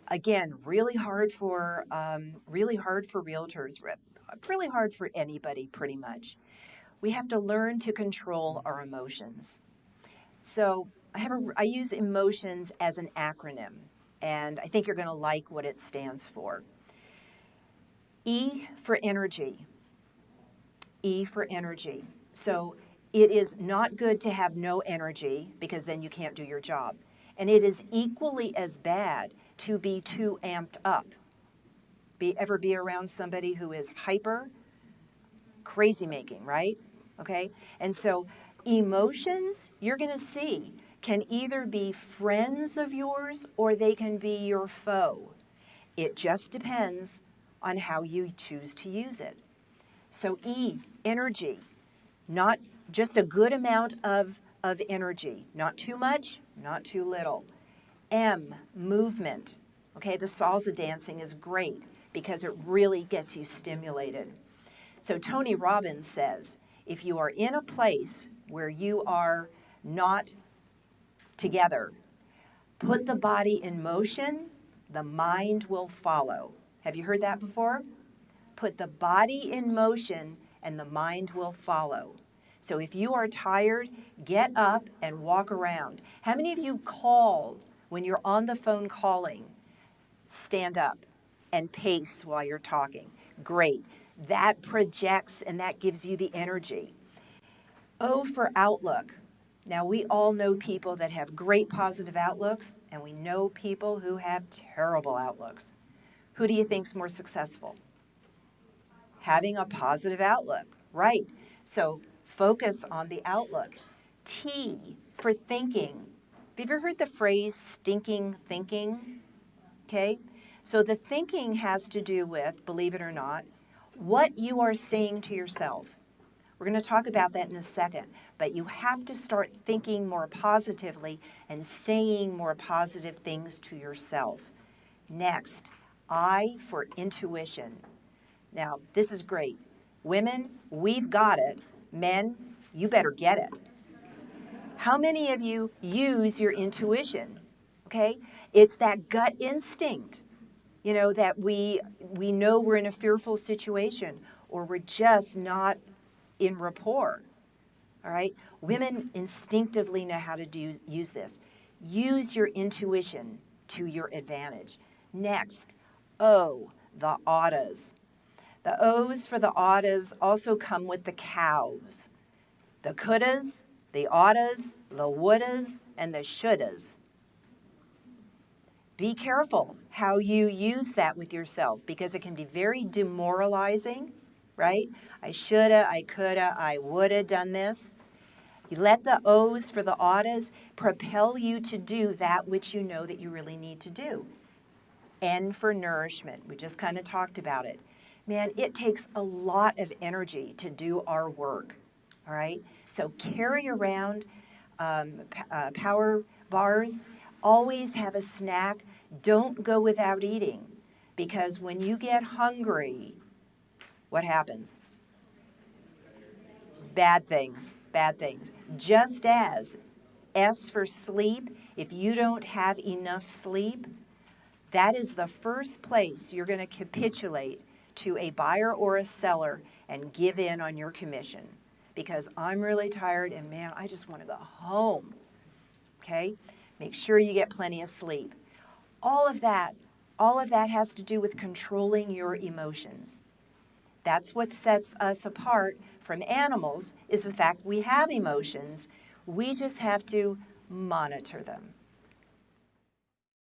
Again, really hard for realtors, really hard for anybody pretty much. We have to learn to control our emotions. So I use emotions as an acronym, and I think you're going to like what it stands for. E for energy. E for energy. So it is not good to have no energy because then you can't do your job. And it is equally as bad to be too amped up. Ever be around somebody who is hyper, crazy making, right? Okay? And so emotions, you're going to see, can either be friends of yours or they can be your foe. It just depends on how you choose to use it. So E, energy, not just a good amount of energy, not too much, not too little. M, movement. Okay, the salsa dancing is great because it really gets you stimulated. So Tony Robbins says, if you are in a place where you are not together, put the body in motion, the mind will follow. Have you heard that before? Put the body in motion and the mind will follow. So if you are tired, get up and walk around. How many of you call when you're on the phone calling? Stand up and pace while you're talking. Great. That projects and that gives you the energy. O for outlook. Now, we all know people that have great positive outlooks, and we know people who have terrible outlooks. Who do you think's more successful? Having a positive outlook, right? So focus on the outlook. T for thinking. Have you ever heard the phrase stinking thinking? Okay, so the thinking has to do with, believe it or not, what you are saying to yourself. We're going to talk about that in a second, but you have to start thinking more positively and saying more positive things to yourself. Next, I for intuition. Now, this is great. Women, we've got it. Men, you better get it. How many of you use your intuition? Okay? It's that gut instinct, that we know we're in a fearful situation or we're just not in rapport. All right? Women instinctively know how to use this. Use your intuition to your advantage. Next, O, the oughtas. The O's for the oughtas also come with the cows. The couldas, the oughtas, the wouldas, and the shouldas. Be careful how you use that with yourself because it can be very demoralizing, right? I shoulda, I coulda, I woulda done this. You let the O's for the oughtas propel you to do that which you know that you really need to do. N for nourishment. We just kind of talked about it. Man, it takes a lot of energy to do our work, all right? So carry around power bars. Always have a snack. Don't go without eating because when you get hungry, what happens? Bad things, bad things. Just as S for sleep, if you don't have enough sleep, that is the first place you're going to capitulate to a buyer or a seller and give in on your commission because I'm really tired and man, I just want to go home. Okay? Make sure you get plenty of sleep. All of that has to do with controlling your emotions. That's what sets us apart from animals is the fact we have emotions. We just have to monitor them.